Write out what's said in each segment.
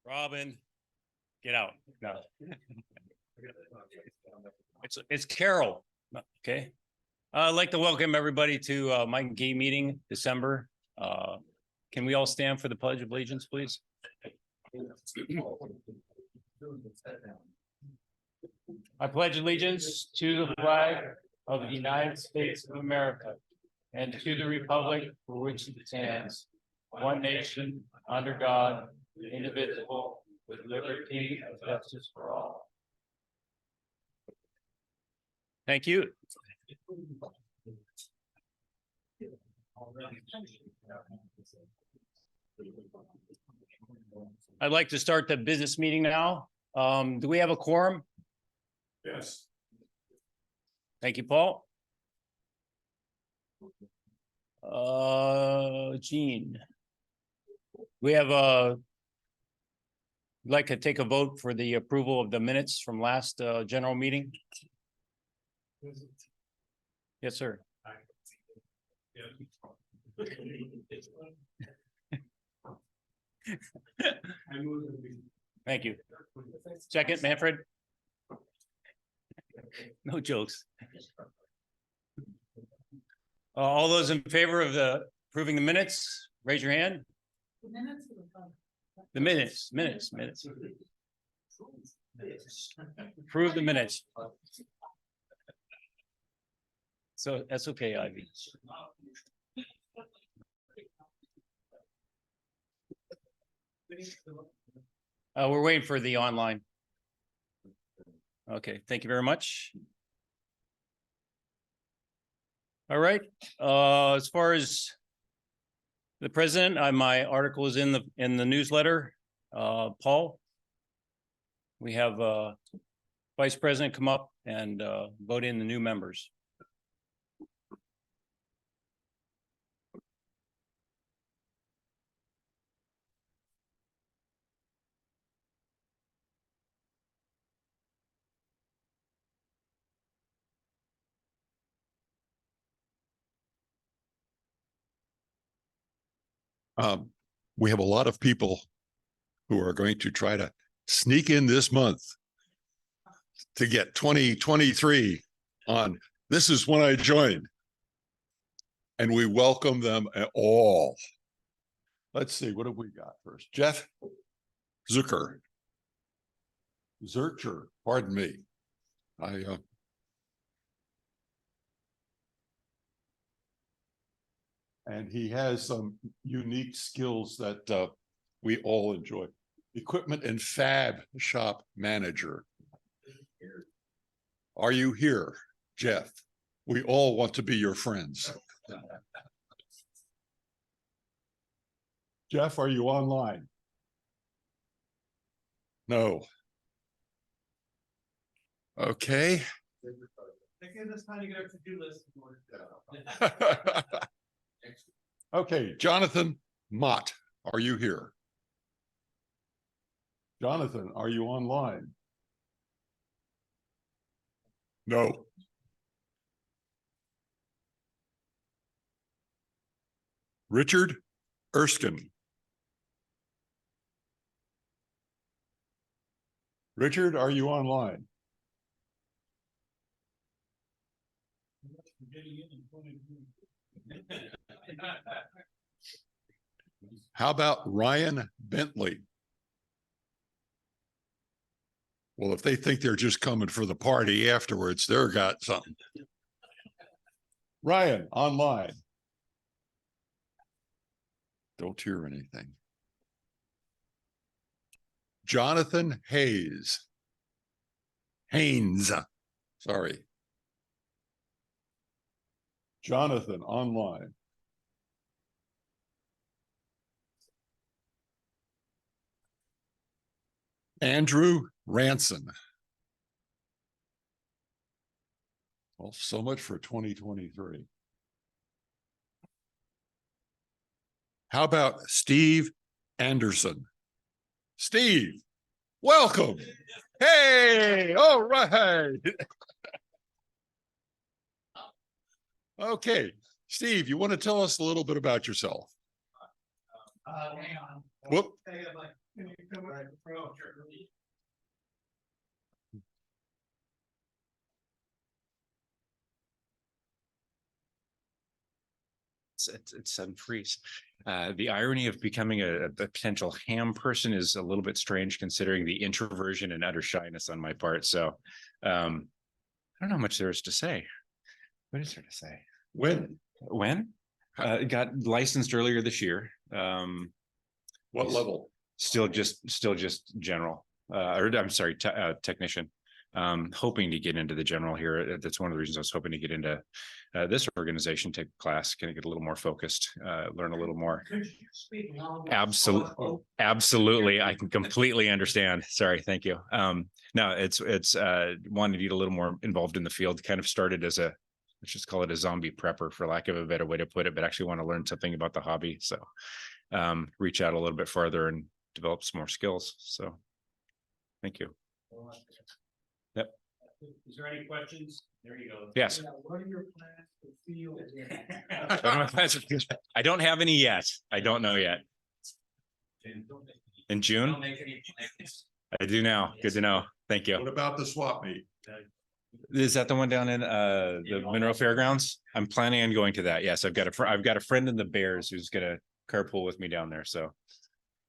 Robin, get out. No. It's Carol. Okay. I'd like to welcome everybody to Mike and Gay meeting, December. Can we all stand for the Pledge of Allegiance, please? I pledge allegiance to the flag of the United States of America and to the republic for which it stands, one nation, under God, indivisible, with liberty and justice for all. Thank you. I'd like to start the business meeting now. Do we have a quorum? Yes. Thank you, Paul. Gene. We have like to take a vote for the approval of the minutes from last general meeting. Yes, sir. Thank you. Second, Manfred. No jokes. All those in favor of approving the minutes, raise your hand. The minutes. Approve the minutes. So that's okay, Ivy. We're waiting for the online. Okay, thank you very much. All right, as far as the president, my article is in the newsletter. Paul, we have vice president come up and vote in the new members. We have a lot of people who are going to try to sneak in this month to get 2023 on. This is when I joined. And we welcome them at all. Let's see, what have we got first? Jeff Zurcher, pardon me. And he has some unique skills that we all enjoy. Equipment and fab shop manager. Are you here, Jeff? We all want to be your friends. Jeff, are you online? No. Okay. Okay, Jonathan Mott, are you here? Jonathan, are you online? No. Richard Erskine. Richard, are you online? How about Ryan Bentley? Well, if they think they're just coming for the party afterwards, they're got something. Ryan, online. Don't hear anything. Jonathan Haynes, sorry. Jonathan, online. Andrew Ranson. Well, so much for 2023. How about Steve Anderson? Steve, Welcome. Hey, all right. Okay, Steve, you want to tell us a little bit about yourself? Hang on. Whoop. It's freeze. The irony of becoming a potential ham person is a little bit strange considering the introversion and utter shyness on my part. So I don't know how much there is to say. What is there to say? When? When? Got licensed earlier this year. What level? Still just general. Or I'm sorry, technician. Hoping to get into the general here. That's one of the reasons I was hoping to get into this organization, take a class, kind of get a little more focused, learn a little more. Absolutely. I can completely understand. Sorry. Thank you. No, it's wanting to get a little more involved in the field, kind of started as let's just call it a zombie prepper for lack of a better way to put it, but actually want to learn something about the hobby. So reach out a little bit farther and develop some more skills. So thank you. Yep. Is there any questions? There you go. Yes. What are your plans for field? I don't have any yet. I don't know yet. In June? Don't make any plans. I do now. Good to know. Thank What you. about the swap meet? Is that the one down in the Mineral Fairgrounds? I'm planning on going to that. Yes, I've got a friend in the Bears who's gonna carpool with me down there. So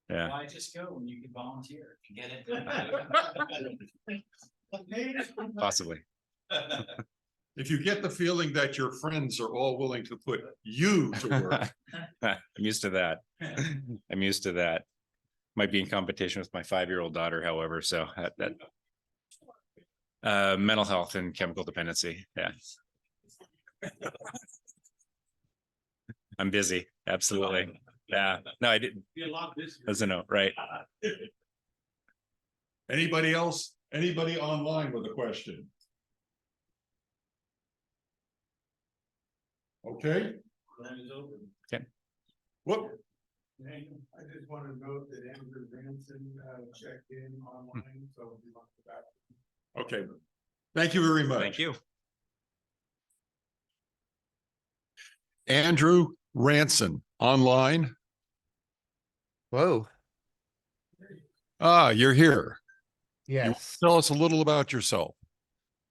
yeah. Why just go when you can volunteer? Get it? Possibly. If you get the feeling that your friends are all willing to put you to work, I'm used to that. I'm used to that. Might be in competition with my 5-year-old daughter, however, so mental health and chemical dependency. Yeah. I'm busy. Absolutely. Yeah. No, I didn't. As a note, right? anybody else, anybody online with a question? Okay. Okay. Whoop. I just want to note that Andrew Ranson checked in online, so we want to go back. Okay. Thank you very much. Thank you. Andrew Ranson online. Whoa. Ah, you're here. Yes. Tell us a little about yourself.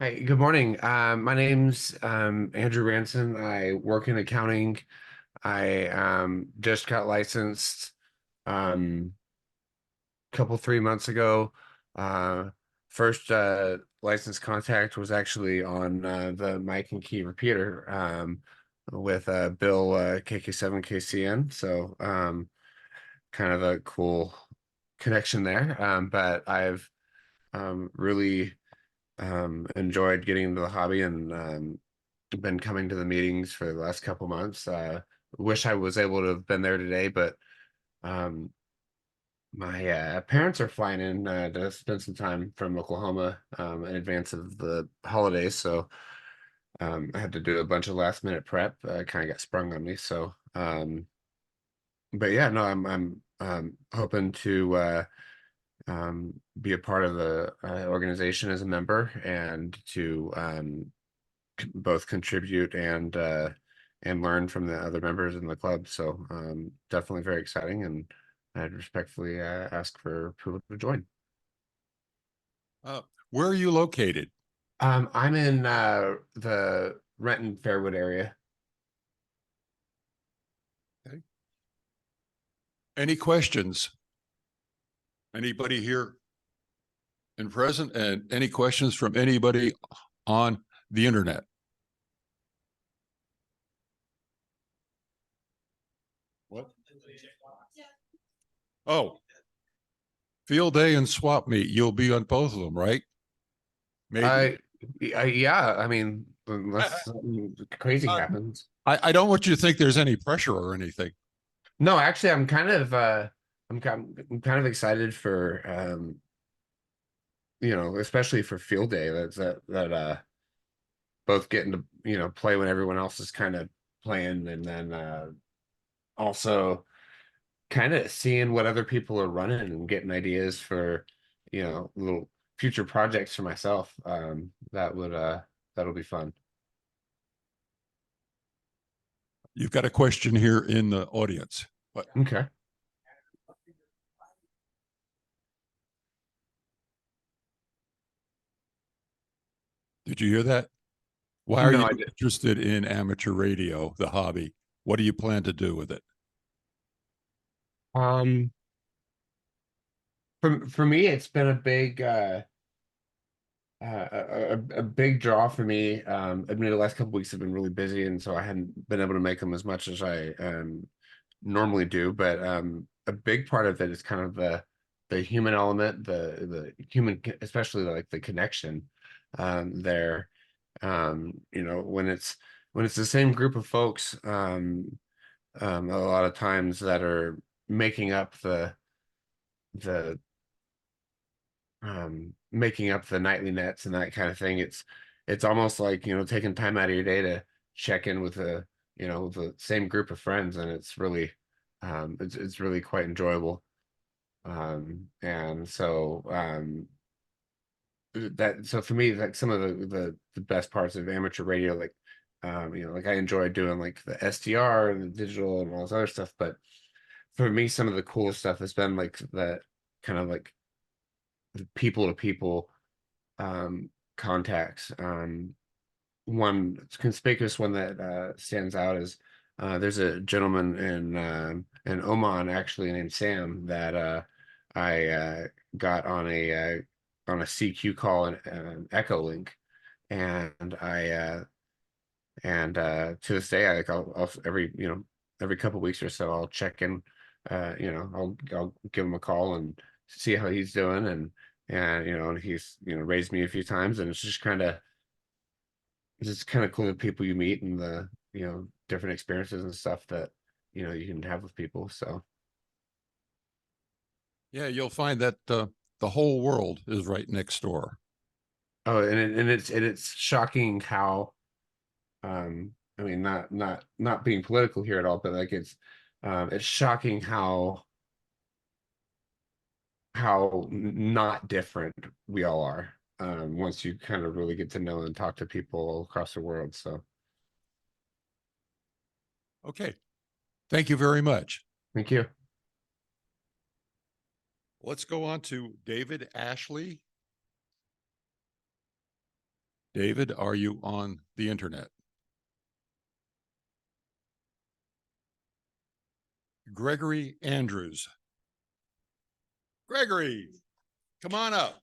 Hi, good morning. My name's Andrew Ranson. I work in accounting. I just got licensed couple 3 months ago. First license contact was actually on the mic and key repeater with Bill KK7KCN. So kind of a cool connection there. But I've really enjoyed getting into the hobby and been coming to the meetings for the last couple months. Wish I was able to have been there today, but my parents are flying in to spend some time from Oklahoma in advance of the holidays, so I had to do a bunch of last minute prep. Kind of got sprung on me, so but yeah, no, I'm hoping to be a part of the organization as a member and to both contribute and learn from the other members in the club. So definitely very exciting, and I'd respectfully ask for approval to join. Where are you located? I'm in the Renton Fairwood area. Any questions? Anybody here and present, and any questions from anybody on the internet? What? Oh, field day and swap meet. You'll be on both of them, right? Maybe. Yeah, I mean, unless something crazy happens. I don't want you to think there's any pressure or anything. No, actually, I'm kind of I'm kind of excited for especially for field day. That both getting to play when everyone else is kind of playing, and then also kind of seeing what other people are running and getting ideas for little future projects for myself. That'll be fun. You've got a question here in the audience. What? Okay. Did you hear that? Why are No, you I did. interested in amateur radio, the hobby? What do you plan to do with it? Um, for me, it's been a big a big draw for me. Admittedly, the last couple weeks have been really busy, and so I hadn't been able to make them as much as I normally do. But a big part of it is kind of the human element, the human, especially like the connection there. When it's the same group of folks, a lot of times that are making up the making up the nightly nets and that kind of thing. It's almost like, taking time out of your day to check in with the same group of friends, and it's really it's really quite enjoyable. And so so for me, like some of the best parts of amateur radio, like like I enjoy doing like the SDR and the digital and all this other stuff, but for me, some of the coolest stuff has been like that kind of like people to people contacts. One conspicuous one that stands out is there's a gentleman in Oman actually named Sam that I got on a CQ call and Echo Link, and to this day I'll every couple weeks or so I'll check in. I'll give him a call and see how he's doing, and he's raised me a few times, and it's just kind of cool the people you meet and the different experiences and stuff that you can have with people. So Yeah, you'll find that the whole world is right next door. it's shocking how I mean, not being political here at all, but like it's shocking how not different we all are once you kind of really get to know and talk to people across the world. So Okay. Thank you very much. thank you. Let's go on to David Ashley. David, are you on the internet? Gregory Andrews. Gregory, come on up.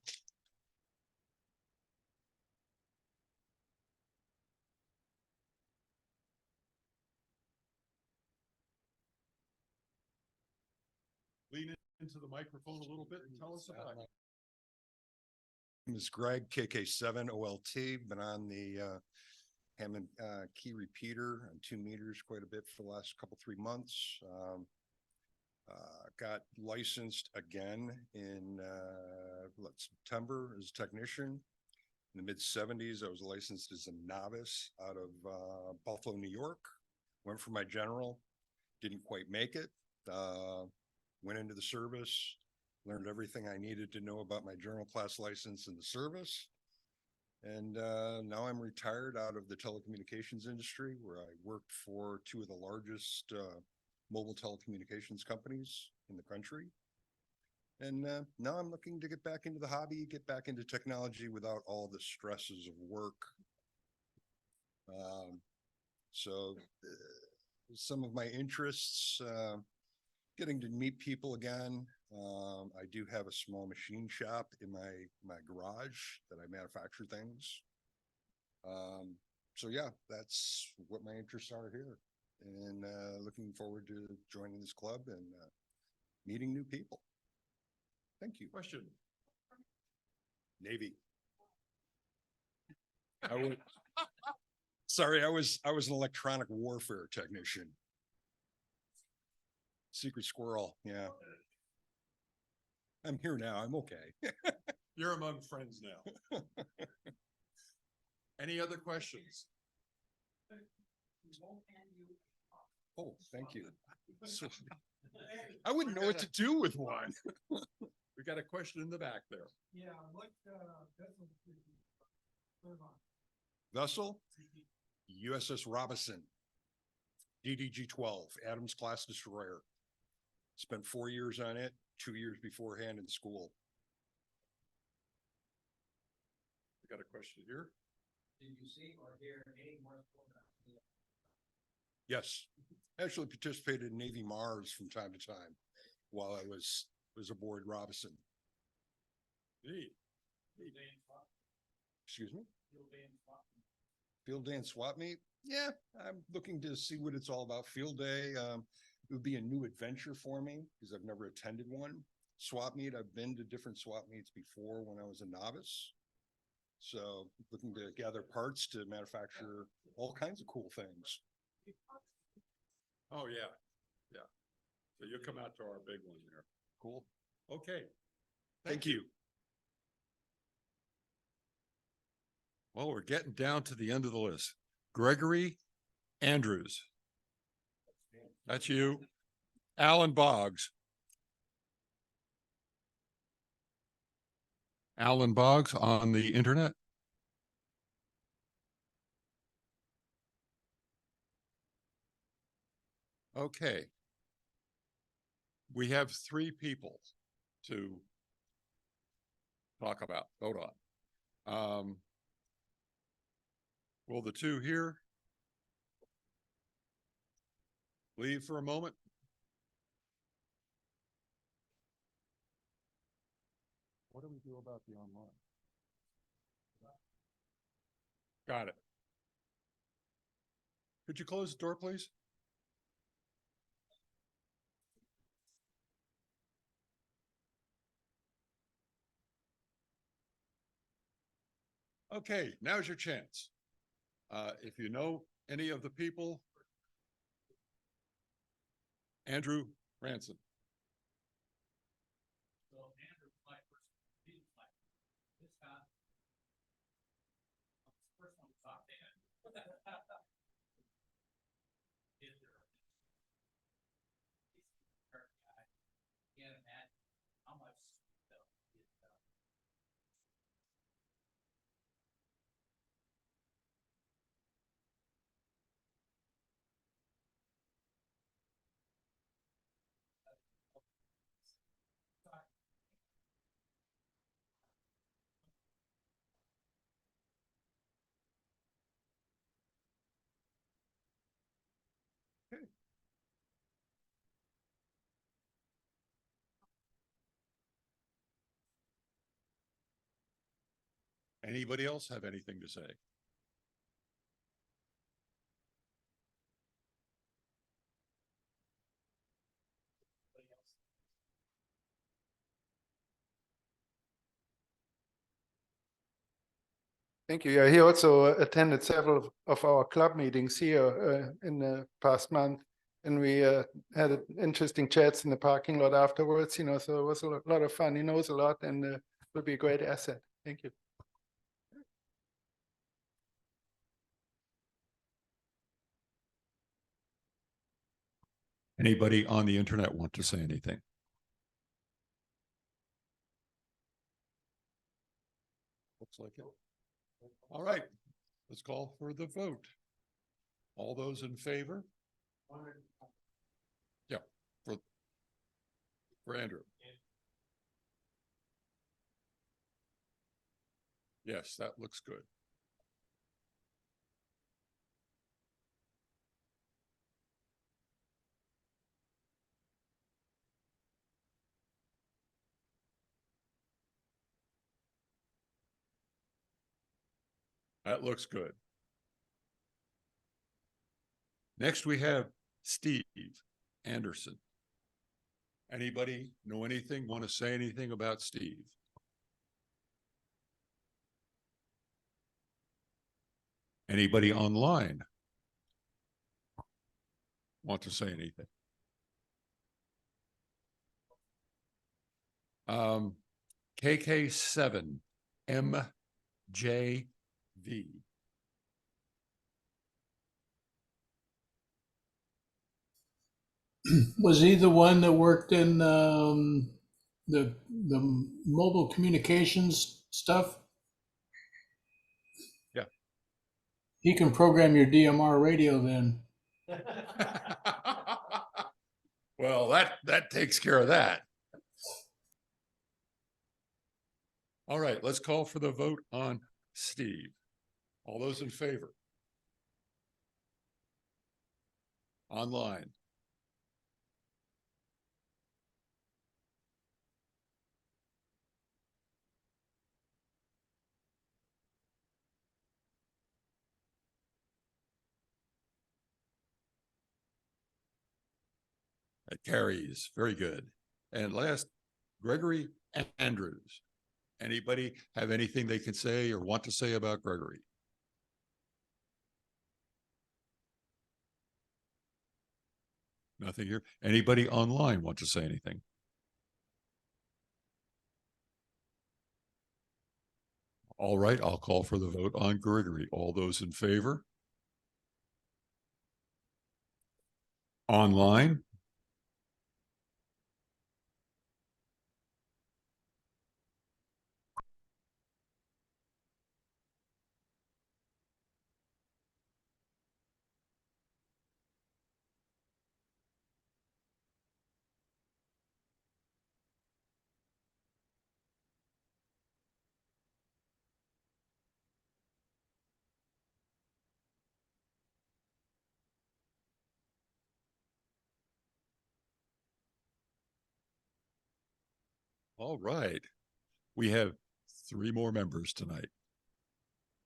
Lean into the microphone a little bit and tell us about it. Name is Greg, KK7 OLT, been on the Hammond key repeater on 2 meters quite a bit for the last couple, 3 months. Got licensed again in September as a technician. In the mid-70s, I was licensed as a novice out of Buffalo, New York. Went for my general, didn't quite make it. Went into the service, learned everything I needed to know about my general class license in the service. And now I'm retired out of the telecommunications industry, where I worked for 2 of the largest mobile telecommunications companies in the country. And now I'm looking to get back into the hobby, get back into technology without all the stresses of work. So some of my interests, getting to meet people again. I do have a small machine shop in my garage that I manufacture things. So yeah, that's what my interests are here, and looking forward to joining this club and meeting new people. Thank you. Question. Navy. Sorry, I was an electronic warfare technician. Secret squirrel. Yeah. I'm here now. I'm okay. You're among friends now. Any other questions? Oh, thank you. I wouldn't know what to do with one. We got a question in the back there. Yeah, what, vessel did you serve on? Vessel, USS Robinson, DDG-12, Adams class destroyer. Spent 4 years on it, 2 years beforehand in school. We got a question here. Did you see or hear any more? Yes, actually participated in Navy Mars from time to time while I was aboard Robinson. Neat. Excuse me? Field day and swap meet? Yeah, I'm looking to see what it's all about. Field day, it would be a new adventure for me because I've never attended one. Swap meet, I've been to different swap meets before when I was a novice. So looking to gather parts to manufacture all kinds of cool things. Oh, yeah, yeah. So you'll come out to our big one there. Cool. Okay. Thank you. Well, we're getting down to the end of the list. Gregory Andrews. That's you. Alan Boggs. Alan Boggs on the internet. Okay. We have 3 people to talk about, vote on. Will the 2 here leave for a moment? What do we do about the online? Got it. Could you close the door, please? Okay, now's your chance. If you know any of the people, Andrew Ransom. So Andrew, my first, this guy. First one to talk to him. Can't imagine how much stuff is done. Anybody else have anything to say? Thank you. Yeah, he also attended several of our club meetings here in the past month, and we had interesting chats in the parking lot afterwards. You know, so it was a lot of fun. He knows a lot, and will be a great asset. Thank you. Anybody on the internet want to say anything? Looks like it. All right, let's call for the vote. All those in favor? Yeah, for Andrew. Yes, that looks good. That looks good. Next, we have Steve Anderson. Anybody know anything, want to say anything about Steve? Anybody online want to say anything? KK7 MJV. Was he the one that worked in the mobile communications stuff. Yeah. He can program your DMR radio then. Well, that takes care of that. All right, let's call for the vote on Steve. All those in favor? Online. That carries. Very good. And last, Gregory Andrews. Anybody have anything they can say or want to say about Gregory? Nothing here. Anybody online want to say anything? All right, I'll call for the vote on Gregory. All those in favor? Online? All right. We have 3 more members tonight.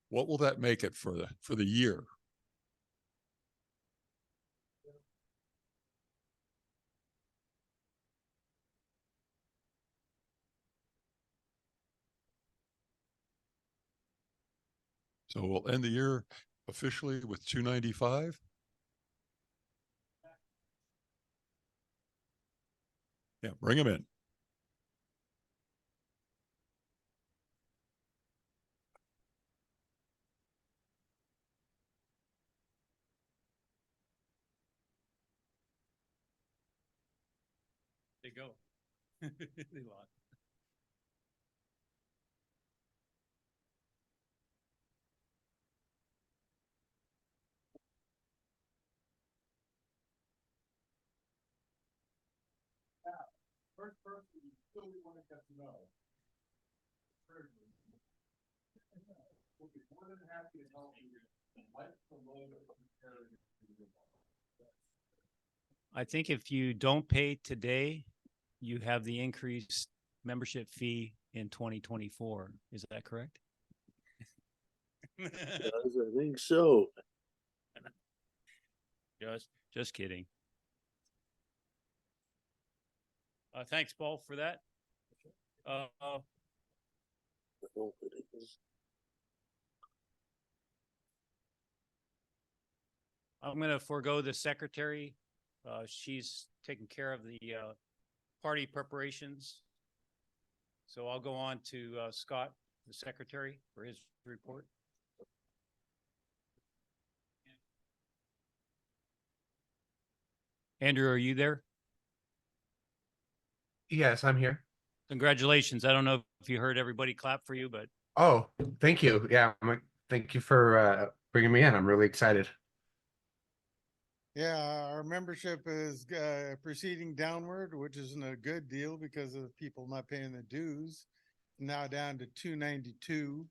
What will that make it for the year? So we'll end the year officially with 295. Yeah, bring them in. They go. They lost. First person you still want to get to know. We'll be more than happy to help you. What's the load of comparing? I think if you don't pay today, you have the increased membership fee in 2024. Is that correct? Yes, I think so. Just kidding. Thanks, Paul, for that. I hope it is. I'm going to forego the secretary. She's taking care of the party preparations. So I'll go on to Scott, the secretary, for his report. Andrew, are you there? Yes, I'm here. Congratulations. I don't know if you heard everybody clap for you, but Oh, thank you. Yeah, thank you for bringing me in. I'm really excited. Yeah, our membership is proceeding downward, which isn't a good deal because of people not paying the dues. Now down to 292.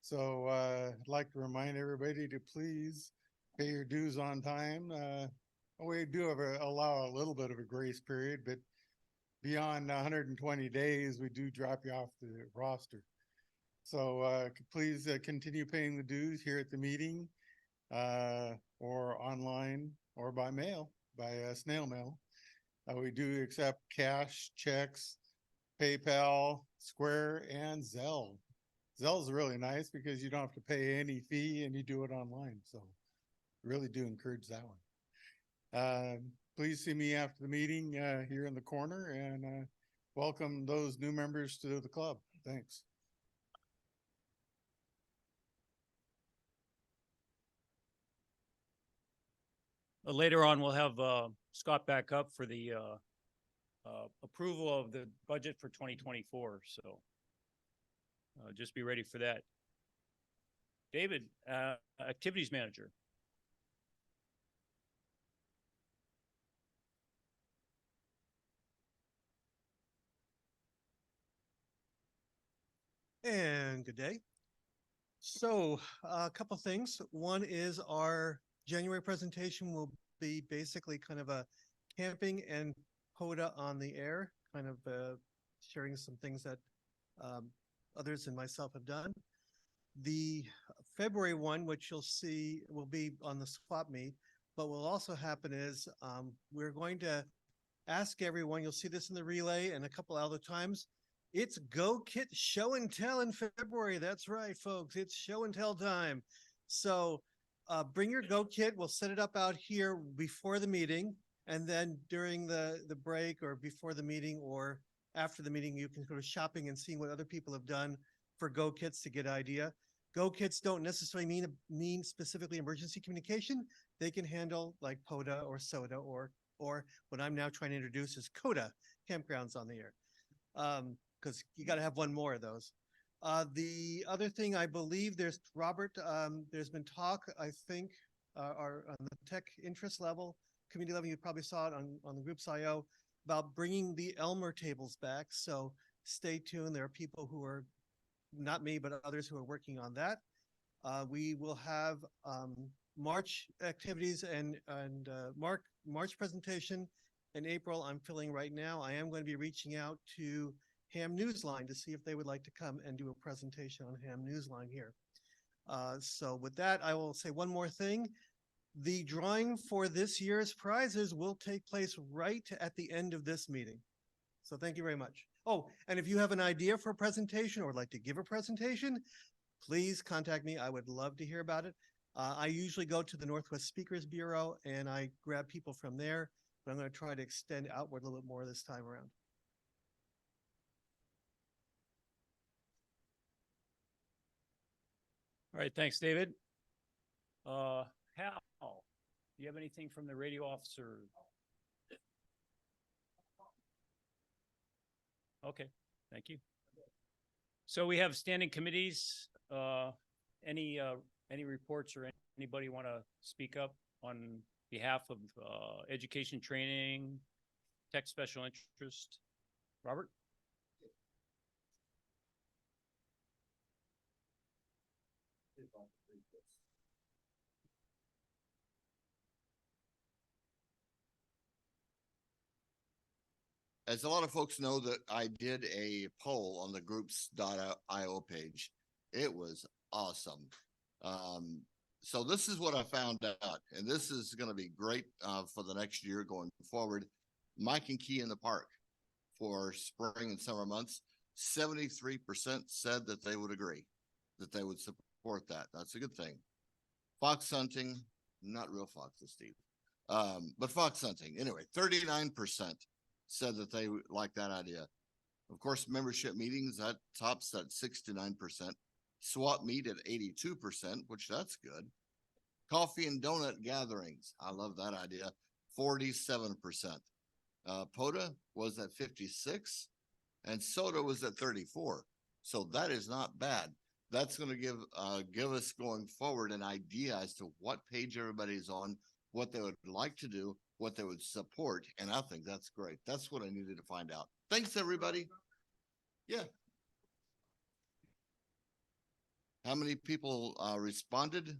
So I'd like to remind everybody to please pay your dues on time. We do allow a little bit of a grace period, but beyond 120 days, we do drop you off the roster. So please continue paying the dues here at the meeting or online or by mail, by snail mail. We do accept cash, checks, PayPal, Square, and Zelle. Zelle's really nice because you don't have to pay any fee and you do it online. So really do encourage that one. Please see me after the meeting here in the corner and welcome those new members to the club. Thanks. later on we'll have Scott back up for the approval of the budget for 2024, so just be ready for that. David, activities manager. And good day. So a couple things. One is our January presentation will be basically kind of a camping and POTA on the air, kind of sharing some things that others and myself have done. The February one, which you'll see will be on the swap meet, but will also happen is we're going to ask everyone, you'll see this in the relay and a couple other times, it's Go Kit Show and Tell in February. That's right, folks. It's show and tell time. So bring your Go Kit. We'll set it up out here before the meeting. And then during the break or before the meeting or after the meeting, you can go to shopping and seeing what other people have done for Go Kits to get an idea. Go Kits don't necessarily mean specifically emergency communication. They can handle like POTA or SOTA or what I'm now trying to introduce is CODA, campgrounds on the air. Because you got to have one more of those. The other thing, I believe there's Robert, there's been talk, I think, on the tech interest level, community level, you probably saw it on the Groups IO, about bringing the Elmer tables back. So stay tuned. There are people who are, not me, but others who are working on that. We will have March activities and March presentation in April. I'm filling right now. I am going to be reaching out to Ham Newsline to see if they would like to come and do a presentation on Ham Newsline here. So with that, I will say one more thing. The drawing for this year's prizes will take place right at the end of this meeting. So thank you very much. Oh, and if you have an idea for a presentation or would like to give a presentation, please contact me. I would love to hear about it. I usually go to the Northwest Speakers Bureau and I grab people from there, but I'm going to try to extend outward a little bit more this time around. All right, thanks, David. Hal, do you have anything from the radio officer? Okay, thank you. So we have standing committees. Any reports or anybody want to speak up on behalf of education training, tech special interest? Robert? As a lot of folks know, that I did a poll on the groups.io page. It was awesome. So this is what I found out, and this is going to be great for the next year going forward. Mike and Key in the Park for spring and summer months, 73% said that they would agree, that they would support that. That's a good thing. Fox hunting, not real foxes, Steve, but fox hunting. Anyway, 39% said that they like that idea. Of course, membership meetings, that tops at 69%. Swap meet at 82%, which that's good. Coffee and donut gatherings, I love that idea, 47%. POTA was at 56 and SOTA was at 34. So that is not bad. That's going to give us going forward an idea as to what page everybody's on, what they would like to do, what they would support. And I think that's great. That's what I needed to find out. Thanks, everybody. Yeah. How many people responded?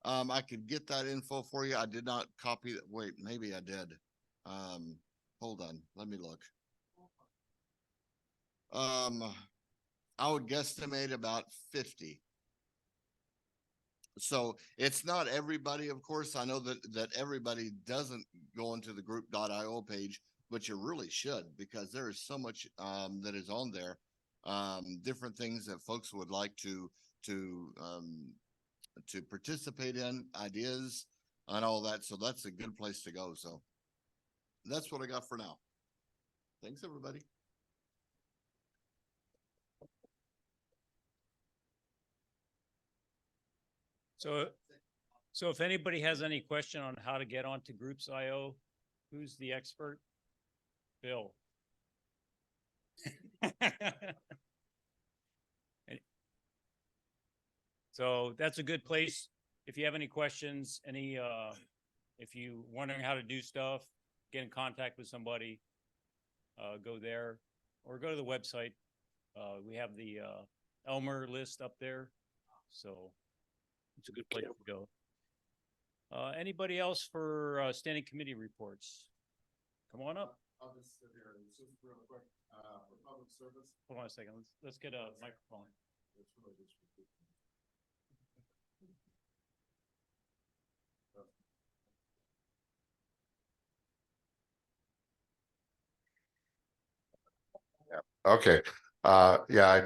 I could get that info for you. I did not copy it. Wait, maybe I did. Hold on. Let me look. I would guesstimate about 50. So it's not everybody, of course. I know that everybody doesn't go into the group.io page, but you really should, because there is so much that is on there. Different things that folks would like to participate in, ideas and all that. So that's a good place to go. So that's what I got for now. Thanks, everybody. So if anybody has any question on how to get onto Groups.io, who's the expert? Bill. So that's a good place. If you have any questions, if you wondering how to do stuff, get in contact with somebody, go there or go to the website. We have the Elmer list up there. So it's a good place to go. Anybody else for standing committee reports? Come on up. I'll just sit here. It's just real quick, for public service. Hold on a second. Let's get a microphone. It's really just for people. Okay, yeah, I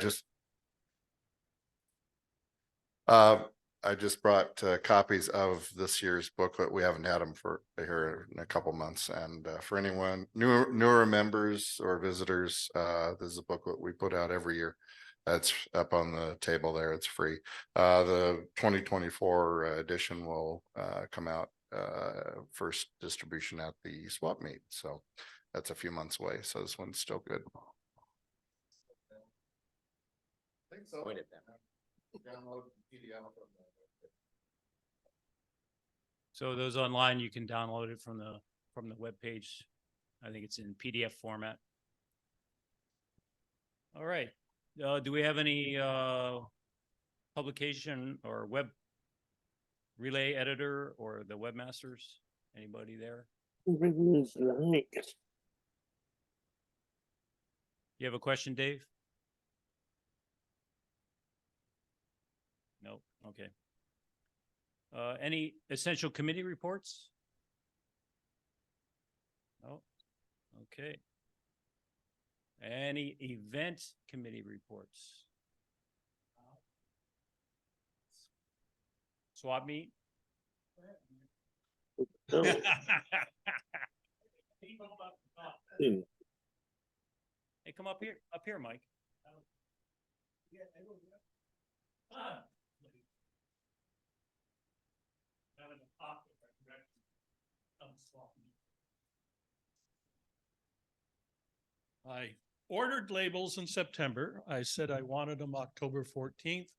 just brought copies of this year's booklet. We haven't had them for here in a couple months. And for anyone newer members or visitors, this is a booklet we put out every year. That's up on the table there. It's free. The 2024 edition will come out first distribution at the swap meet. So that's a few months away. So this one's still good. I think so. Download PDF from the So those online, you can download it from the webpage. I think it's in PDF format. All right. Do we have any publication or web relay editor or the webmasters? Anybody there? You have a question, Dave? Nope. Okay. Any essential committee reports? No. Okay. Any event committee reports? Swap meet? No. Hey, come up here, Mike. I ordered labels in September. I said I wanted them October 14th.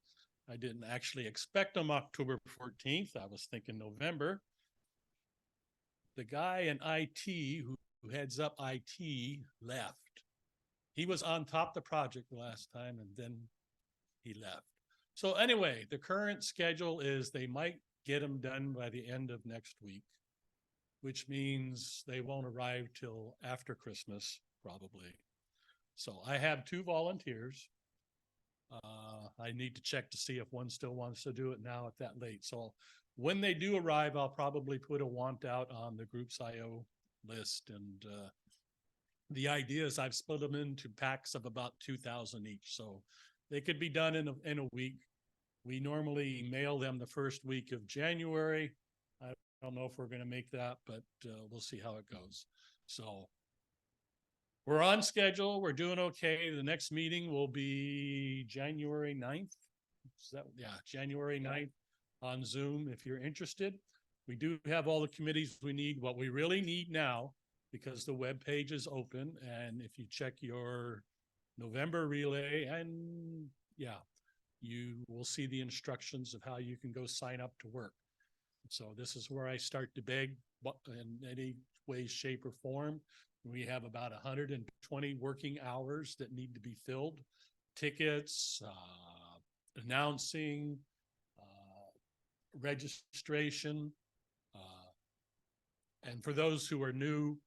I didn't actually expect them October 14th. I was thinking November. The guy in IT who heads up IT left. He was on top of the project the last time and then he left. So anyway, the current schedule is they might get them done by the end of next week, which means they won't arrive till after Christmas, probably. So I have 2 volunteers. I need to check to see if one still wants to do it now at that late. So when they do arrive, I'll probably put a want out on the Groups IO list. And the idea is I've split them into packs of about 2,000 each. So they could be done in a week. We normally mail them the first week of January. I don't know if we're going to make that, but we'll see how it goes. So we're on schedule. We're doing okay. The next meeting will be January 9th. January 9th on Zoom if you're interested. We do have all the committees we need. What we really need now, because the web page is open, and if you check your November relay, and you will see the instructions of how you can go sign up to work. So this is where I start to beg in any way, shape, or form. We have about 120 working hours that need to be filled. Tickets, announcing, registration. And for those who are new,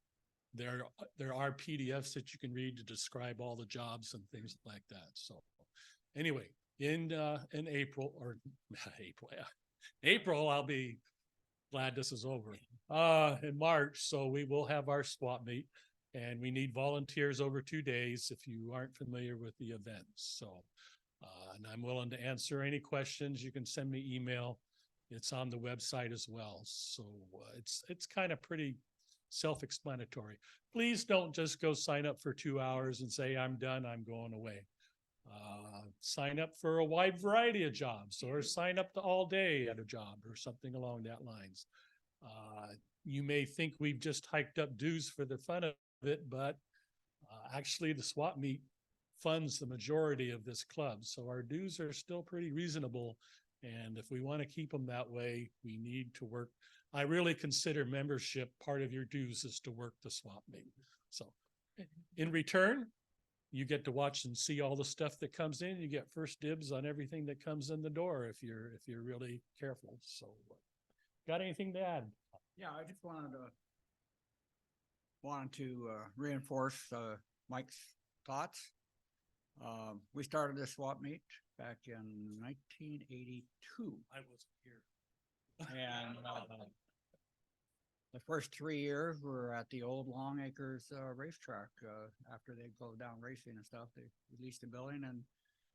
there are PDFs that you can read to describe all the jobs and things like that. So anyway, in April, I'll be glad this is over. In March, so we will have our swap meet, and we need volunteers over 2 days if you aren't familiar with the events. So, and I'm willing to answer any questions. You can send me email. It's on the website as well. So it's kind of pretty self-explanatory. Please don't just go sign up for 2 hours and say, I'm done, I'm going away. Sign up for a wide variety of jobs, or sign up to all day at a job or something along that lines. You may think we've just hiked up dues for the fun of it, but actually the swap meet funds the majority of this club. So our dues are still pretty reasonable. And if we want to keep them that way, we need to work. I really consider membership part of your dues is to work the swap meet. So in return, you get to watch and see all the stuff that comes in. You get first dibs on everything that comes in the door if you're really careful. So got anything to add? Yeah, I just wanted to reinforce Mike's thoughts. We started this swap meet back in 1982. I wasn't here. And the first 3 years were at the old Long Acres racetrack. After they closed down racing and stuff, they released the building. In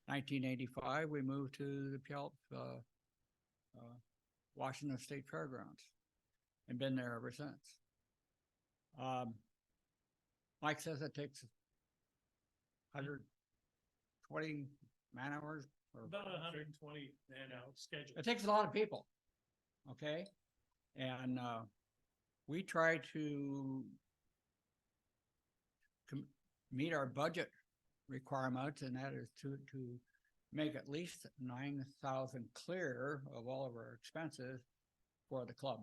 1985, we moved to the Puyallup Washington State Fairgrounds and been there ever since. Mike says it takes 120 man hours. Or About 120 man out schedule. it takes a lot of people. Okay. And we try to meet our budget requirements, and that is to make at least 9,000 clear of all of our expenses for the club.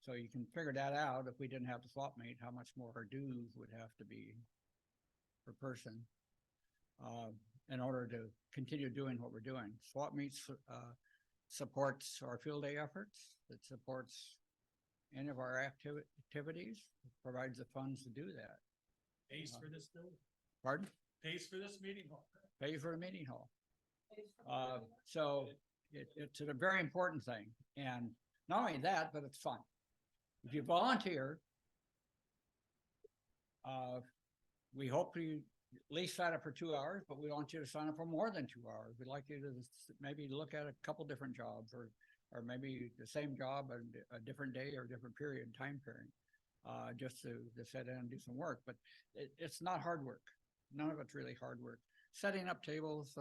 So you can figure that out. If we didn't have the swap meet, how much more our dues would have to be per person in order to continue doing what we're doing. Swap meets supports our field day efforts. It supports any of our activities. It provides the funds to do that. Pays for this building. Pardon? Pays for this meeting hall. Pays for the meeting hall. So it's a very important thing. And not only that, but it's fun. If you volunteer, we hope you at least sign up for 2 hours, but we want you to sign up for more than 2 hours. We'd like you to maybe look at a couple different jobs, or maybe the same job and a different day or different time period, just to sit in and do some work. But it's not hard work. None of it's really hard work. Setting up tables,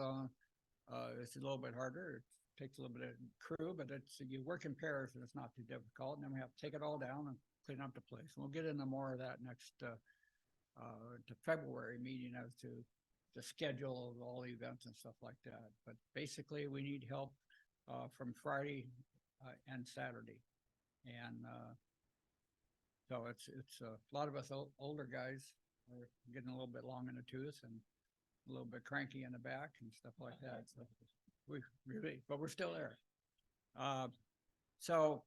it's a little bit harder. It takes a little bit of crew, but you work in pairs and it's not too difficult. And then we have to take it all down and clean up the place. And we'll get into more of that next to February meeting as to the schedule of all the events and stuff like that. But basically, we need help from Friday and Saturday, and so it's a lot of us older guys are getting a little bit long in the tooth and a little bit cranky in the back and stuff like that. So but we're still there. So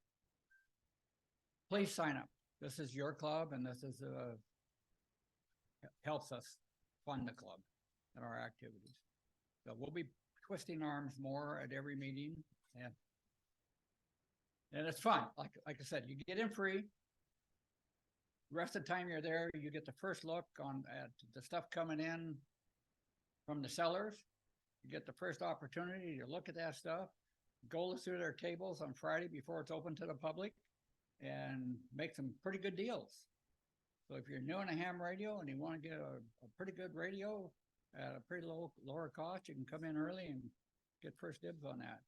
please sign up. This is your club, and this is helps us fund the club and our activities. So we'll be twisting arms more at every meeting, and it's fun. Like I said, you get in free. The rest of the time you're there, you get the first look at the stuff coming in from the sellers. You get the first opportunity to look at that stuff, go through their tables on Friday before it's open to the public, and make some pretty good deals. So if you're new in a ham radio and you want to get a pretty good radio at a pretty lower cost, you can come in early and get first dibs on that.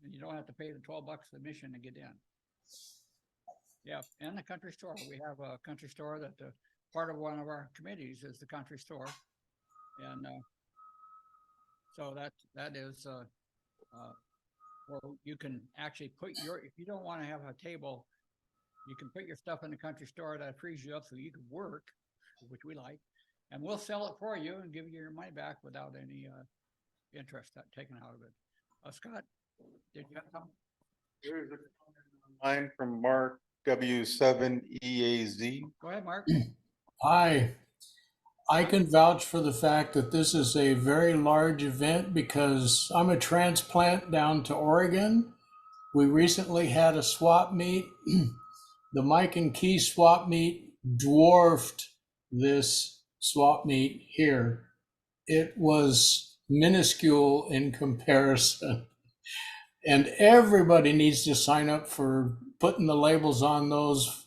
And you don't have to pay the $12 admission to get in. Yeah, and the country store. We have a country store that part of one of our committees is the country store. And so that is where you can actually put if you don't want to have a table, you can put your stuff in the country store. That frees you up so you can work, which we like, and we'll sell it for you and give you your money back without any interest taken out of it. Scott, did you have something? Here's a line from Mark W7EAZ. Go ahead, Mark. Hi. I can vouch for the fact that this is a very large event because I'm a transplant down to Oregon. We recently had a swap meet. The Mike and Key swap meet dwarfed this swap meet here. It was minuscule in comparison. And everybody needs to sign up for putting the labels on those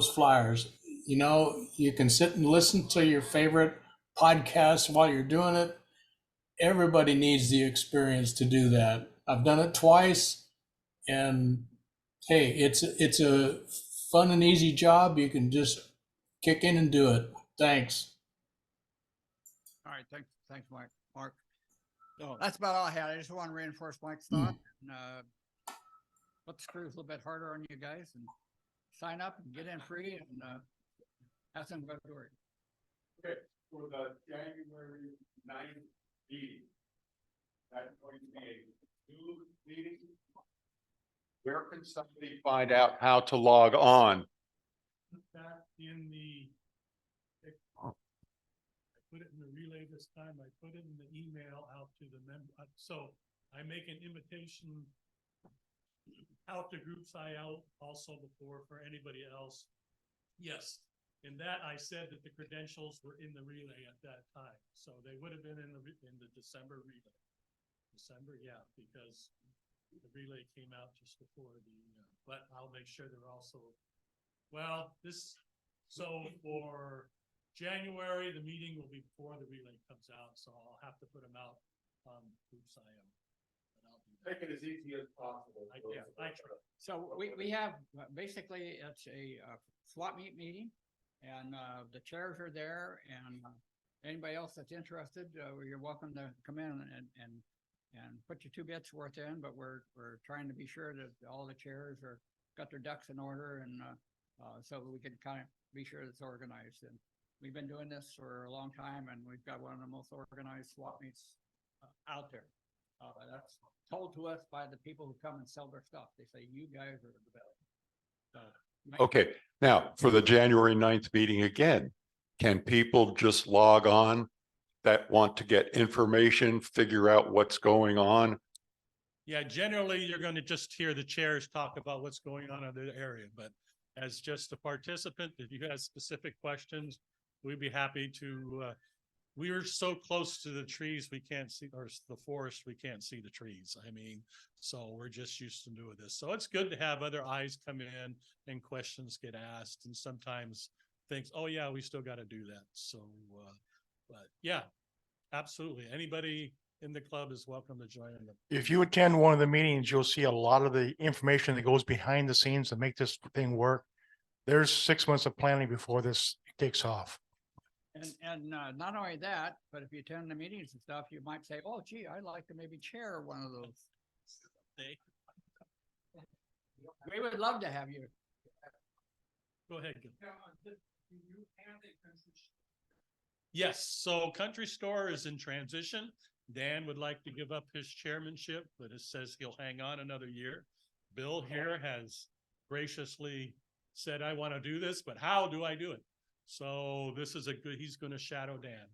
flyers. You know, you can sit and listen to your favorite podcast while you're doing it. Everybody needs the experience to do that. I've done it twice, and hey, it's a fun and easy job. You can just kick in and do it. Thanks. All right, thanks, Mark. Oh, That's about all I had. I just want to reinforce Mike's thought and, put the screws a little bit harder on you guys and sign up and get in free and, have some good work. Okay, for the January 9th meeting. That's going to be a Zoom meeting. Where can somebody find out how to log on? that in the. I put it in the relay this time. I put it in the email out to the member. So I make an invitation out to groups IO also before for anybody else. Yes, in that I said that the credentials were in the relay at that time, so they would have been in the December relay. December, yeah, because the relay came out just before the, but I'll make sure they're also, well, so for January, the meeting will be before the relay comes out, so I'll have to put them out on Groups IO. But I'll do that. Make it as easy as possible. I try. So we have, basically, it's a swap meet meeting and, the chairs are there and anybody else that's interested, you're welcome to come in and put your 2 bits worth in, but we're trying to be sure that all the chairs got their ducks in order and, so we can kind of be sure it's organized. And we've been doing this for a long time and we've got one of the most organized swap meets out there. That's told to us by the people who come and sell their stuff. They say, you guys are the best. So, Okay, now for the January 9th meeting again, can people just log on that want to get information, figure out what's going on? Yeah, generally, you're going to just hear the chairs talk about what's going on in the area, but as just a participant, if you have specific questions, we'd be happy to, we are so close to the trees, we can't see, or the forest, we can't see the trees. I mean, so we're just used to doing this. So it's good to have other eyes come in and questions get asked and sometimes things, oh yeah, we still got to do that. So, but yeah, absolutely. Anybody in the club is welcome to join them. If you attend one of the meetings, you'll see a lot of the information that goes behind the scenes to make this thing work. There's 6 months of planning before this takes off. And not only that, but if you attend the meetings and stuff, you might say, oh gee, I'd like to maybe chair one of those. We would love to have you. Go ahead. Gil. Yes, so Country Store is in transition. Dan would like to give up his chairmanship, but it says he'll hang on another year. Bill here has graciously said, I want to do this, but how do I do it? So this is he's going to shadow Dan.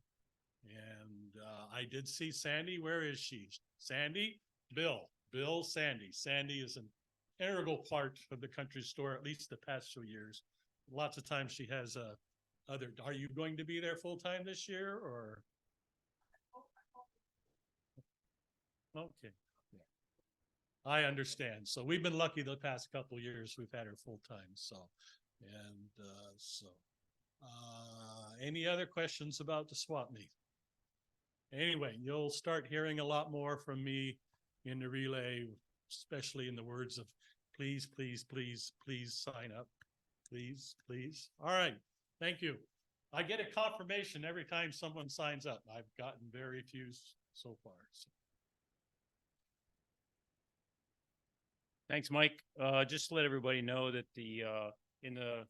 And I did see Sandy. Where is she? Sandy, Bill, Sandy. Sandy is an integral part of the Country Store, at least the past 2 years. Lots of times she has are you going to be there full time this year or? Okay. Yeah. I understand. So we've been lucky the past couple of years. We've had her full time. So, any other questions about the swap meet? Anyway, you'll start hearing a lot more from me in the relay, especially in the words of please, please, please, please sign up. Please, please. All right. Thank you. I get a confirmation every time someone signs up. I've gotten very few so far. So. Thanks, Mike. Just to let everybody know that in the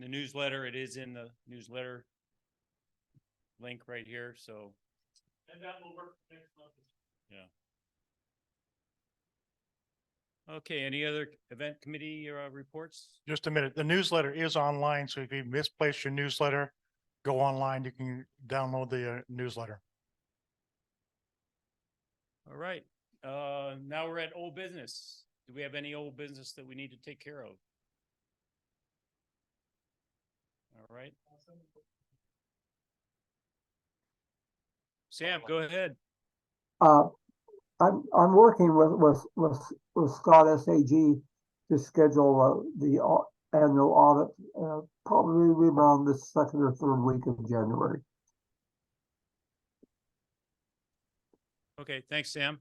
newsletter, it is in the newsletter link right here. So. And that will work next month. Yeah. Okay, any other event committee reports? Just a minute. The newsletter is online. So if you misplaced your newsletter, go online. You can download the newsletter. All right. Now we're at old business. Do we have any old business that we need to take care of? All right. Sam, go ahead. I'm working with Scott SAG to schedule the annual audit, probably around the 2nd or 3rd week of January. Okay, thanks, Sam.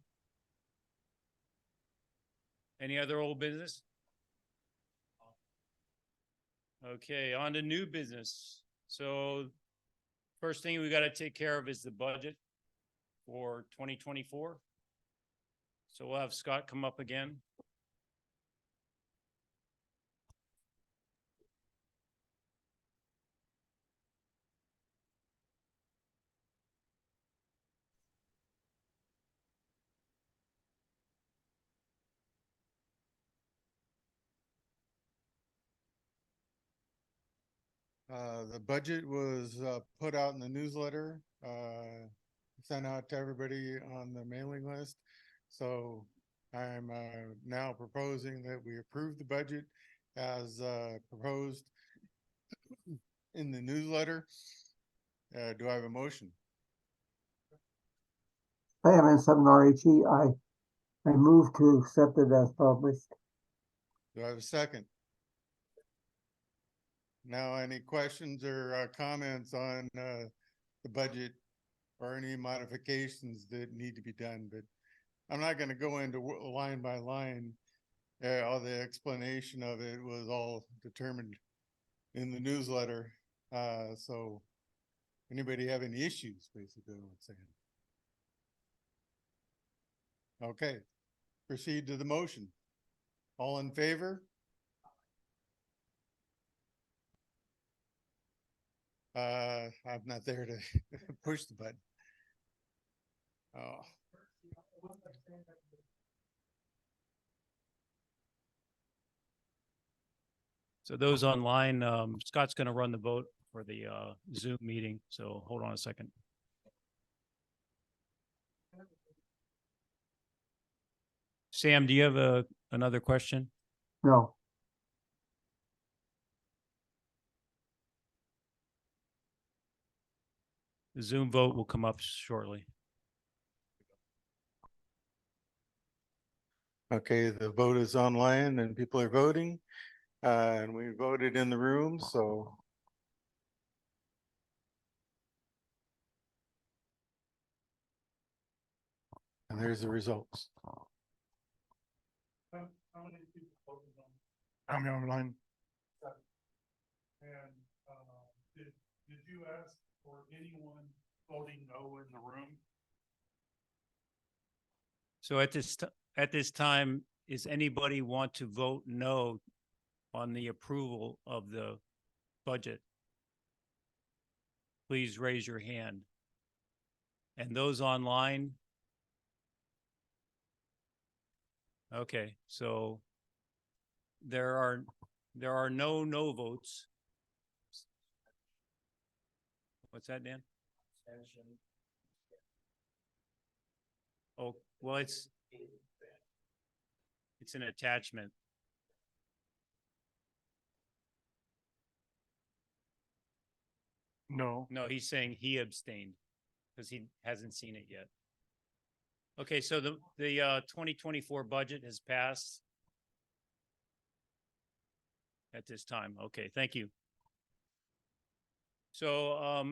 Any other old business? Okay, on to new business. So first thing we got to take care of is the budget for 2024. So we'll have Scott come up again. The budget was put out in the newsletter, sent out to everybody on the mailing list. So I'm now proposing that we approve the budget as proposed in the newsletter. Do I have a motion? I am N7RHE. I move to accept it as published. Do I have a second? Now, any questions or comments on the budget or any modifications that need to be done? But I'm not going to go into line by line. All the explanation of it was all determined in the newsletter. So anybody have any issues, basically what I'm saying? Okay, proceed to the motion. All in favor? I'm not there to push the button. Oh. So those online, Scott's going to run the vote for the Zoom meeting. So hold on a second. Sam, do you have another question? No. The Zoom vote will come up shortly. Okay, the vote is online and people are voting. And we voted in the room, so. And there's the results. I'm online. And did you ask for anyone voting no in the room? So at this time, is anybody want to vote no on the approval of the budget? Please raise your hand. And those online? Okay, so there are no votes. What's that, Dan? Oh, well, it's an attachment. No. No, he's saying he abstained because he hasn't seen it yet. Okay, so the 2024 budget has passed at this time. Okay, thank you. So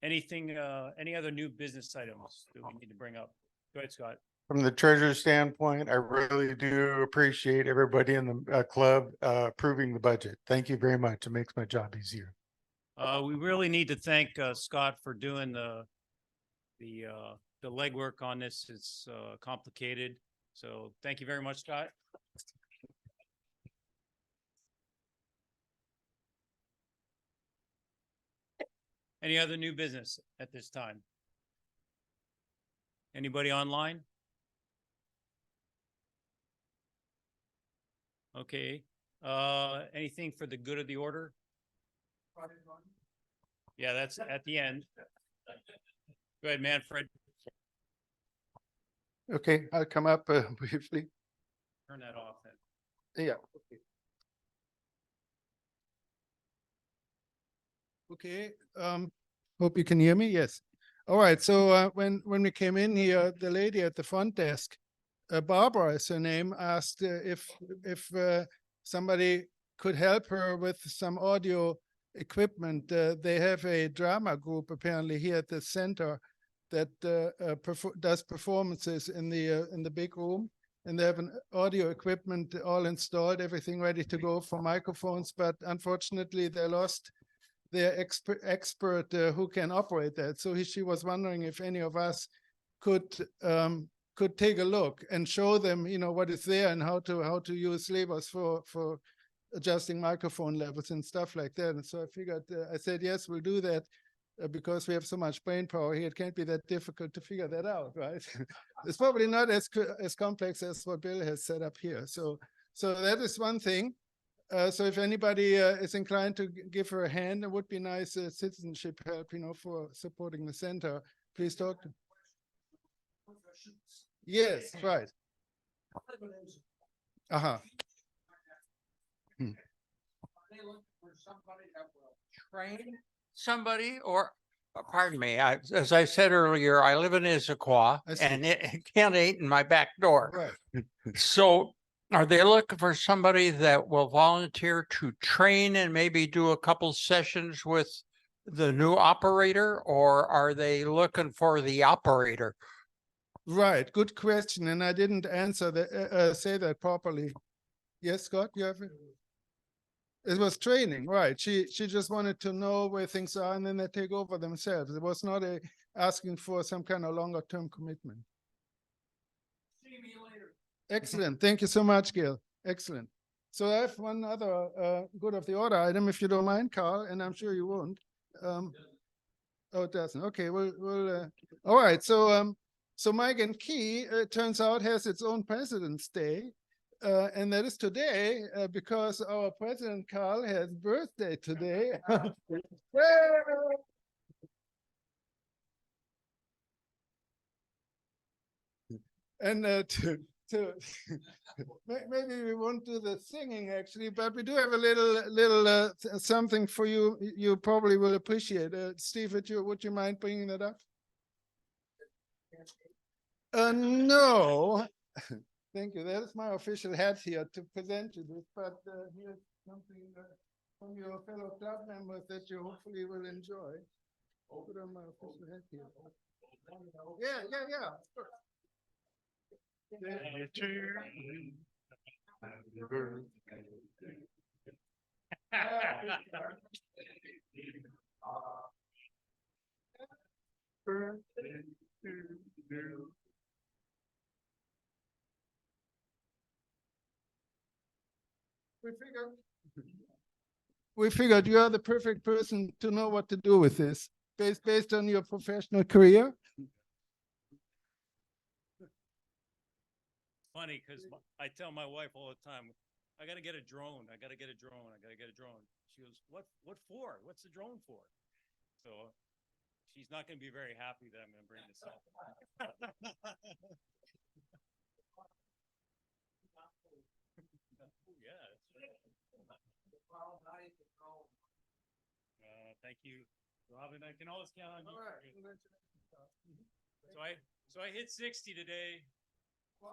anything, any other new business items that we need to bring up? Go ahead, Scott. From the treasurer's standpoint, I really do appreciate everybody in the club approving the budget. Thank you very much. It makes my job easier. We really need to thank Scott for doing the legwork on this. It's complicated. So thank you very much, Scott. Any other new business at this time? Anybody online? Okay. Anything for the good of the order? Yeah, that's at the end. Go ahead, Manfred. Okay, I'll come up briefly. Turn that off then. Yeah. Okay, hope you can hear me. Yes. All right. So when we came in here, the lady at the front desk, Barbara is her name, asked if somebody could help her with some audio equipment. They have a drama group apparently here at the center that does performances in the big room, and they have an audio equipment all installed, everything ready to go for microphones. But unfortunately, they lost their expert who can operate that. So she was wondering if any of us could take a look and show them, what is there and how to use levers for adjusting microphone levels and stuff like that. And so I figured, I said, yes, we'll do that because we have so much brain power here. It can't be that difficult to figure that out, right? It's probably not as complex as what Bill has set up here. So that is one thing. So if anybody is inclined to give her a hand, it would be nice citizenship help, for supporting the center. Please talk to. Yes, right. Uh-huh. Train somebody or, pardon me, as I said earlier, I live in Issaquah and Kent ain't in my back door. Right. So are they looking for somebody that will volunteer to train and maybe do a couple sessions with the new operator, or are they looking for the operator? Right, good question, and I didn't answer that, say that properly. Yes, Scott, you have it? It was training, right? She just wanted to know where things are, and then they take over themselves. It was not asking for some kind of longer term commitment. See me later. Excellent, thank you so much, Gil. Excellent. So I have one other good of the order item, if you don't mind, Carl, and I'm sure you won't. Oh, it doesn't. Okay, we'll. All right. So Mike and Key, it turns out, has its own President's Day. And that is today because our president, Carl, has birthday today. And maybe we won't do the singing actually, but we do have a little something for you. You probably will appreciate it. Steve, would you mind bringing that up? No. Thank you. That is my official hat here to present you this, but here's something from your fellow club members that you hopefully will enjoy. Put on my official hat here. Yeah. We figured you are the perfect person to know what to do with this, based on your professional career. Funny, because I tell my wife all the time, I got to get a drone. I got to get a drone. I got to get a drone. She goes, what for? What's the drone for? So she's not going to be very happy that I'm going to bring this up. Thank you, Robin. I can always count on you. So I hit 60 today. So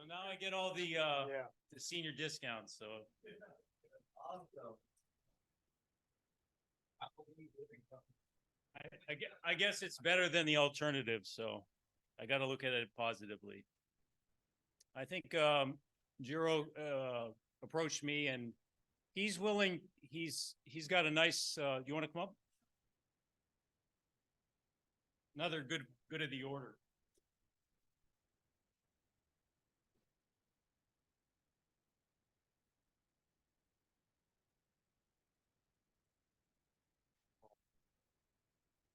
now I get all the senior discounts. So I guess it's better than the alternative. So I got to look at it positively. I think Jiro approached me and he's willing. He's got a nice. You want to come up? Another good of the order.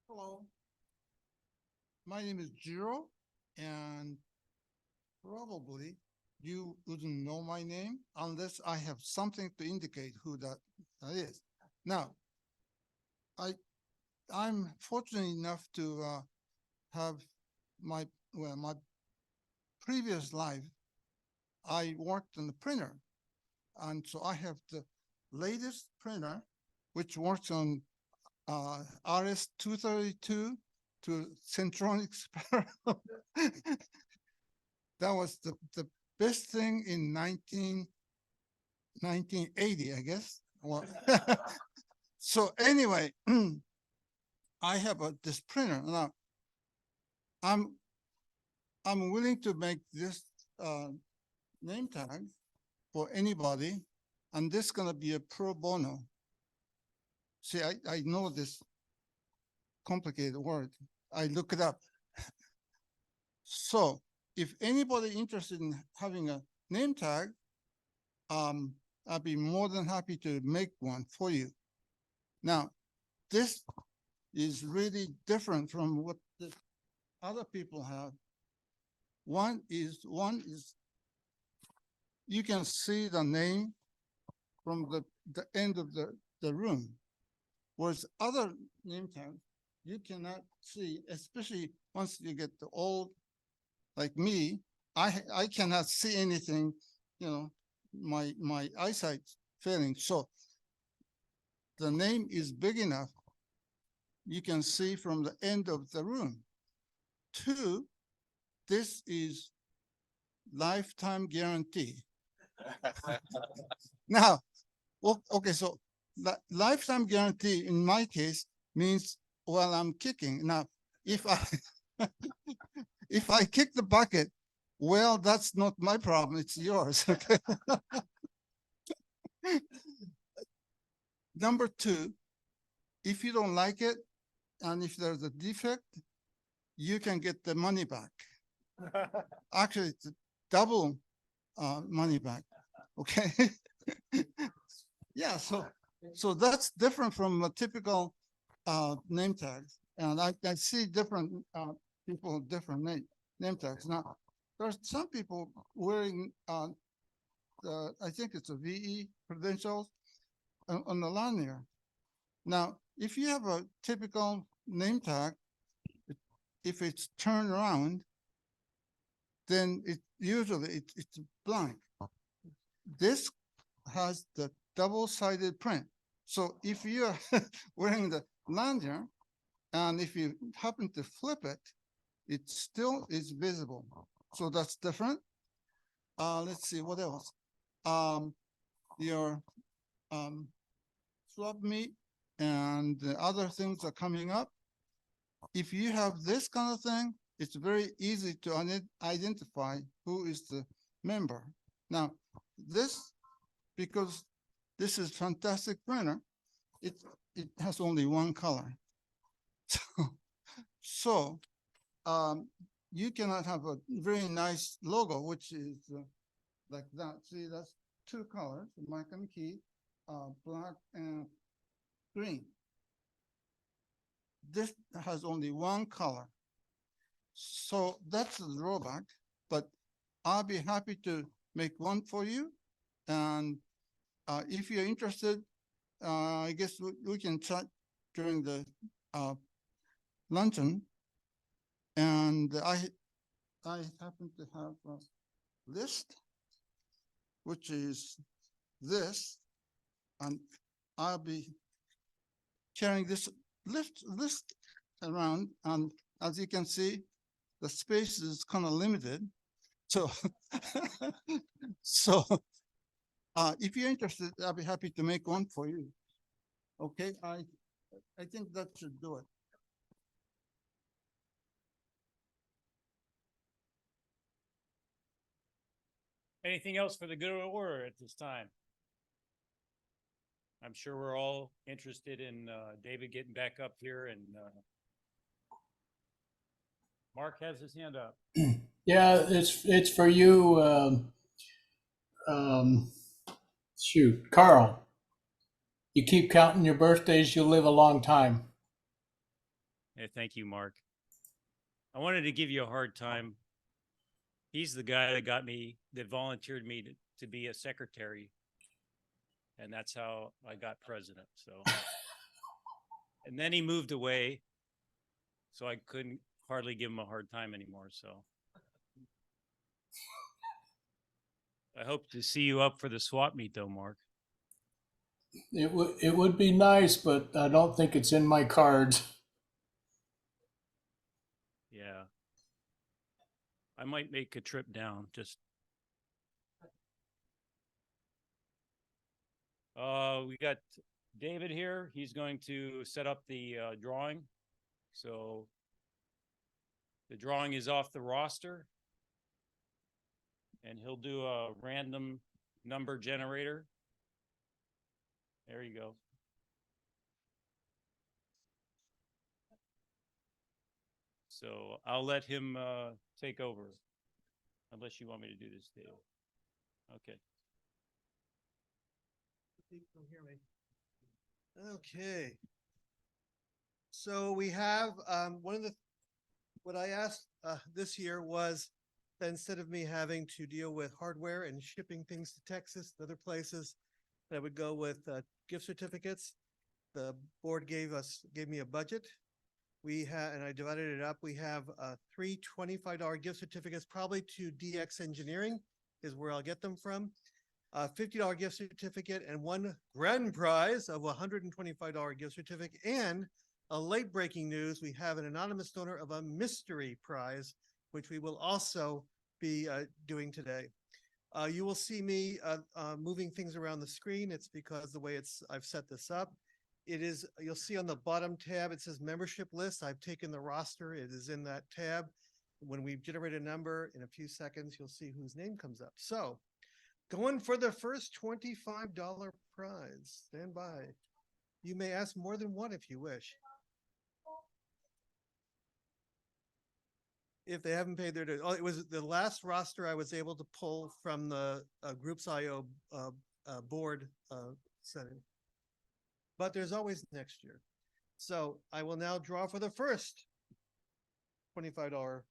Hello. My name is Jiro, and probably you wouldn't know my name unless I have something to indicate who that is. Now, I'm fortunate enough to have my previous life. I worked in the printer, and so I have the latest printer, which works on RS-232 to Centronics. That was the best thing in 1980, I guess. Well, so anyway, I have this printer now. I'm willing to make this name tag for anybody. and this gonna be a pro bono. See, I know this complicated word. I look it up. So if anybody interested in having a name tag, I'd be more than happy to make one for you. Now, this is really different from what the other people have. One is you can see the name from the end of the room. Whereas other name tags, you cannot see, especially once you get the old, like me, I cannot see anything, you know, my eyesight's failing. So the name is big enough, you can see from the end of the room. Two, this is lifetime guarantee. Now, okay, so lifetime guarantee in my case means while I'm kicking. Now, if I if I kick the bucket, well, that's not my problem, it's yours. Okay. Number two, if you don't like it, and if there's a defect, you can get the money back. Actually, it's double money back. Okay. Yeah, so that's different from a typical name tags. And I see different people with different name tags. Now, there's some people wearing I think it's a VE credentials on the lanyard. Now, if you have a typical name tag, if it's turned around, then it usually it's blank. This has the double-sided print. So if you're wearing the lanyard, and if you happen to flip it, it still is visible. So that's different. Let's see, what else? Your swap meet and the other things are coming up. If you have this kind of thing, it's very easy to identify who is the member. Now, this, because this is fantastic printer, it has only one color. So you cannot have a very nice logo, which is like that. See, that's two colors, mic and key, black and green. This has only one color. So that's the drawback, but I'll be happy to make one for you. And if you're interested, I guess we can chat during the luncheon. And I happen to have a list, which is this, and I'll be carrying this list around. And as you can see, the space is kind of limited. So, if you're interested, I'll be happy to make one for you. Okay, I think that should do it. Anything else for the good of the order at this time? I'm sure we're all interested in David getting back up here, and Mark has his hand up. Yeah, it's for you. Shoot, Carl. You keep counting your birthdays, you'll live a long time. Yeah, thank you, Mark. I wanted to give you a hard time. He's the guy that volunteered me to be a secretary. And that's how I got president. So, and then he moved away. So I couldn't hardly give him a hard time anymore. So I hope to see you up for the swap meet though, Mark. It would be nice, but I don't think it's in my cards. Yeah. I might make a trip down. Just we got David here. He's going to set up the drawing. So the drawing is off the roster, and he'll do a random number generator. There you go. So I'll let him take over. Unless you want me to do this, Dave. Okay. Okay. So we have, what I asked this year was that instead of me having to deal with hardware and shipping things to Texas and other places, that I would go with gift certificates. The board gave me a budget. And I divided it up. We have three $25 gift certificates, probably to DX Engineering is where I'll get them from. $50 gift certificate and one grand prize of $125 gift certificate. And a late breaking news, we have an anonymous donor of a mystery prize, which we will also be doing today. You will see me moving things around the screen. It's because the way I've set this up. It is, you'll see on the bottom tab, it says membership list. I've taken the roster. It is in that tab. When we generate a number in a few seconds, you'll see whose name comes up. So going for the first $25 prize. Stand by. You may ask more than one if you wish. If they haven't paid their dues. Oh, it was the last roster I was able to pull from the Groups IO board setting. But there's always next year. So I will now draw for the first $25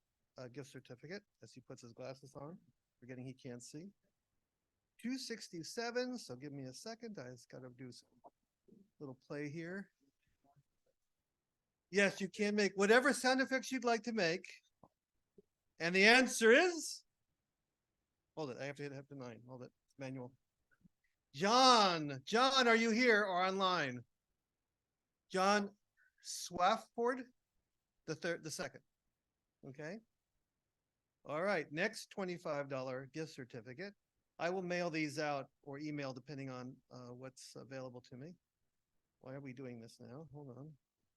gift certificate as he puts his glasses on, forgetting he can't see. 267, so give me a second. I just gotta do some little play here. Yes, you can make whatever sound effects you'd like to make. And the answer is, hold it, I have to hit the 9, hold it, manual. John, are you here or online? John Swafford, the second. Okay. All right. Next $25 gift certificate. I will mail these out or email depending on what's available to me. Why are we doing this now? Hold on.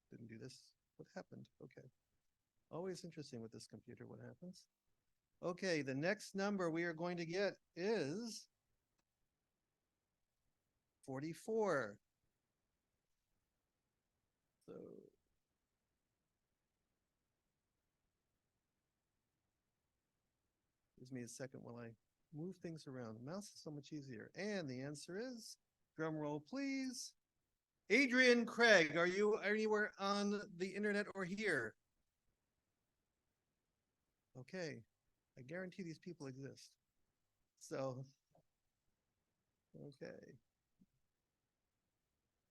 Didn't do this. What happened? Okay. Always interesting with this computer, what happens. Okay. The next number we are going to get is 44. So gives me a second while I move things around. The mouse is so much easier. And the answer is, drum roll, please. Adrian Craig, are you anywhere on the internet or here? Okay. I guarantee these people exist. So, okay.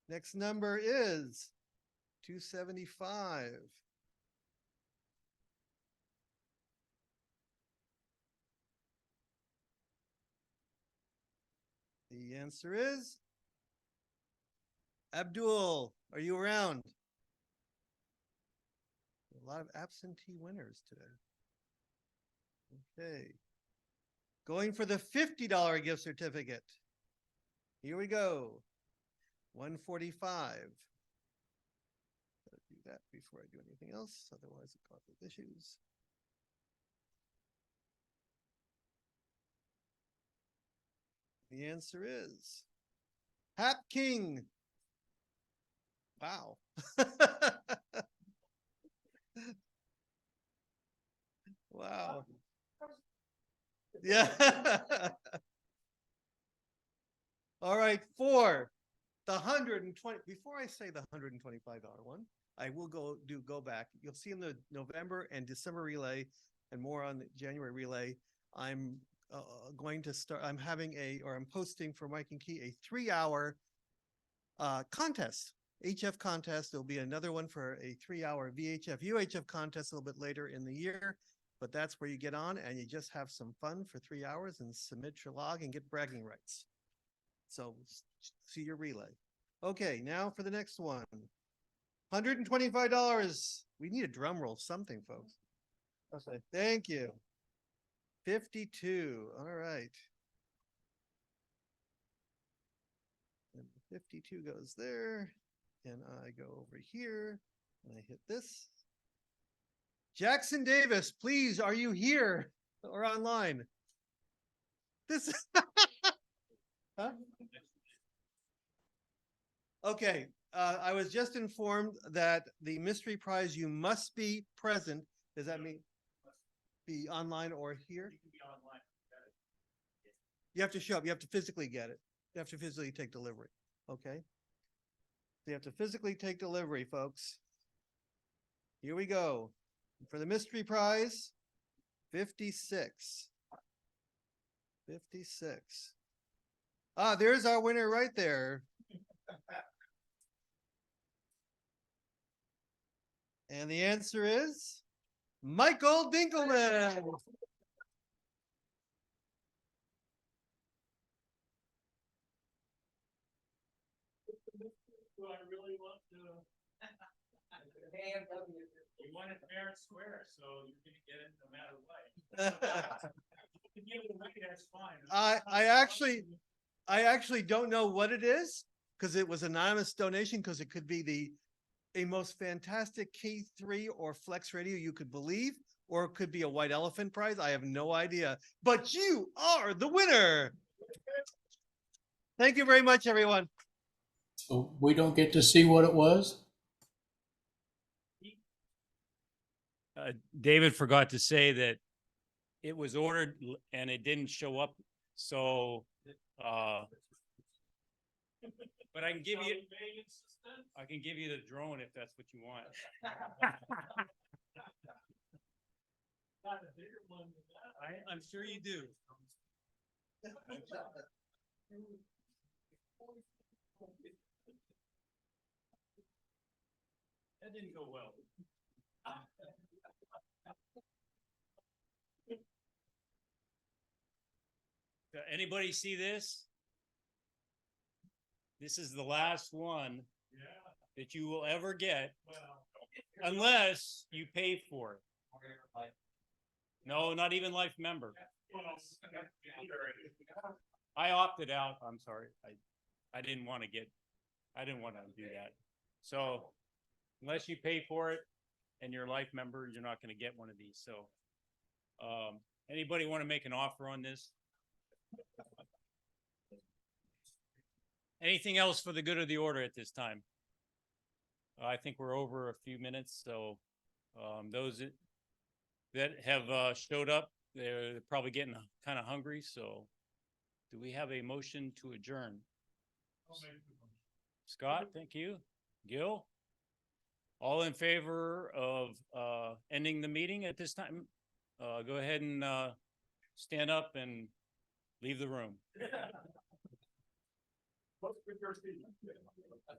Next number is 275. The answer is Abdul. Are you around? A lot of absentee winners today. Okay. Going for the $50 gift certificate. Here we go. 145. Gotta do that before I do anything else, otherwise it causes issues. The answer is Hap King. Wow. Wow. Yeah. All right, for the 120, before I say the $125 one, I will go back. You'll see in the November and December relay and more on the January relay, I'm going to start, I'm posting for Mike and Key a 3-hour contest, HF contest. There'll be another one for a 3-hour VHF, UHF contest a little bit later in the year, but that's where you get on and you just have some fun for 3 hours and submit your log and get bragging rights. So see your relay. Okay, now for the next one. $125. We need a drum roll, something, folks. Okay, thank you. 52. All right. And 52 goes there. And I go over here and I hit this. Jackson Davis, please, are you here or online? This huh? Okay, I was just informed that the mystery prize, you must be present. Does that mean be online or here? You have to show up. You have to physically get it. You have to physically take delivery. Okay. So you have to physically take delivery, folks. Here we go. For the mystery prize, 56. 56. Ah, there's our winner right there. And the answer is Michael Dinkelman. Do I really want to? You won at fair and square, so you're gonna get it no matter what. You can give it away, that's fine. I actually don't know what it is because it was anonymous donation because it could be a most fantastic K3 or Flex radio you could believe, or it could be a white elephant prize. I have no idea, but you are the winner. Thank you very much, everyone. So we don't get to see what it was? David forgot to say that it was ordered and it didn't show up, so, but I can give you the drone if that's what you want. I'm sure you do. That didn't go well. Anybody see this? This is the last one that you will ever get unless you pay for it. No, not even life member. I opted out. I'm sorry. I didn't want to do that. So unless you pay for it and you're a life member, you're not going to get one of these. So anybody want to make an offer on this? Anything else for the good of the order at this time? I think we're over a few minutes, so those that have showed up, they're probably getting kind of hungry. So do we have a motion to adjourn? Scott, thank you. Gil? All in favor of ending the meeting at this time? Go ahead and stand up and leave the room.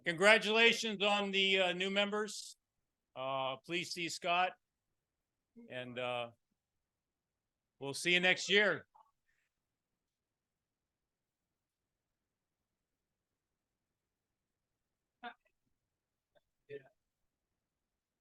Congratulations on the new members. Please see Scott, and we'll see you next year.